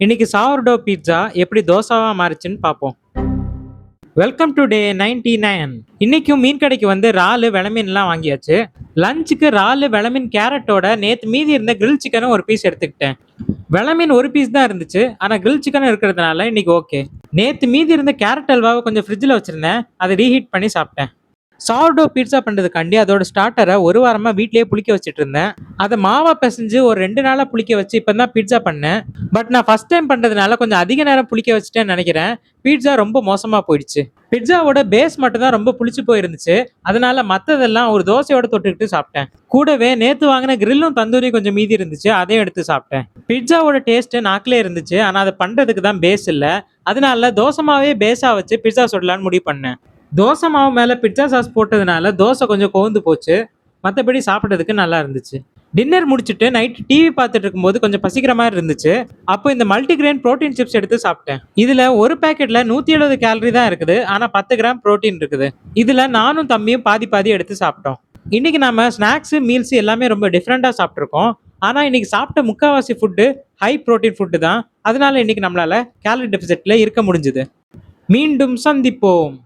இன்னைக்கு சாவர்டோ பீட்சா எப்படி தோசாவா மாறுச்சுன்னு பார்ப்போம். Welcome to day 99. இன்னைக்கும் மீன் கடைக்கு வந்து இறாலு விளமீன்லாம் வாங்கியாச்சு. லஞ்சுக்கு இறாலு விளமீன் கேரட்டோட நேத்து மீதி இருந்த கிரில் சிக்கனும் ஒரு பீஸ் எடுத்துக்கிட்டேன். விளமீன் ஒரு பீஸ் தான் இருந்துச்சு, ஆனா கிரில் சிக்கனும் இருக்கிறதுனால இன்னைக்கு ஓகே. நேத்து மீதி இருந்த கேரட் அல்வாவை கொஞ்சம் ஃப்ரிட்ஜில் வச்சிருந்தேன், அதை ரீஹீட் பண்ணி சாப்பிட்டேன். சார்டோ பீட்சா பண்ணுறதுக்காண்டி அதோட ஸ்டார்டரை ஒரு வாரமாக வீட்லயே புளிக்க வச்சுட்டு இருந்தேன். அதை மாவா பிசைஞ்சு ஒரு 2 நாளாக புளிக்க வச்சு இப்போ தான் பீட்சா பண்ணேன். பட் நான் ஃபர்ஸ்ட் டைம் பண்ணுறதுனால கொஞ்சம் அதிக நேரம் புளிக்க வச்சுட்டேன்னு நினைக்கிறேன். பீட்சா ரொம்ப மோசமாக போயிடுச்சு. பிட்சாவோட பேஸ் மட்டும் தான் ரொம்ப புளிச்சு போயிருந்துச்சு. அதனால மற்றதெல்லாம் ஒரு தோசையோட தொட்டுக்கிட்டு சாப்பிட்டேன். கூடவே நேத்து வாங்கின கிரில்லும் தந்தூரியும் கொஞ்சம் மீதி இருந்துச்சு, அதையும் எடுத்து சாப்பிட்டேன். பிட்சாவோட டேஸ்ட் நாக்கிலே இருந்துச்சு, ஆனால் அதை பண்ணுறதுக்கு தான் பேஸ் இல்லை. அதனால தோசை மாவே பேஸாக வச்சு பிட்சா சுடலான்னு முடிவு பண்ணேன். தோசை மாவு மேலே பிட்சா சாஸ் போட்டதுனால தோசை கொஞ்சம் கோந்து போச்சு. மற்றபடி சாப்பிட்றதுக்கு நல்லா இருந்துச்சு. டின்னர் முடிச்சுட்டு நைட் டிவி பார்த்துட்டு இருக்கும்போது கொஞ்சம் பசிக்கிற மாதிரி இருந்துச்சு. அப்போ இந்த மல்டிகிரெயின் புரோட்டீன் சிப்ஸ் எடுத்து சாப்பிட்டேன். இதில் ஒரு பேக்கெட்டில் 170 கேலரி தான் இருக்குது, ஆனால் 10 கிராம் புரோட்டீன் இருக்குது. இதில் நானும் தம்பியும் பாதி பாதி எடுத்து சாப்பிட்டோம். இன்னைக்கு நம்ம ஸ்நாக்ஸு மீல்ஸ் எல்லாமே ரொம்ப டிஃப்ரெண்ட்டாக சாப்பிட்ருக்கோம். ஆனால் இன்னைக்கு சாப்பிட்ட முக்கால்வாசி ஃபுட்டு ஹை புரோட்டீன் ஃபுட்டு தான். அதனால இன்னைக்கு நம்மளால கேலரி டெபிசிட்ல இருக்க முடிஞ்சுது. மீண்டும் சந்திப்போம்.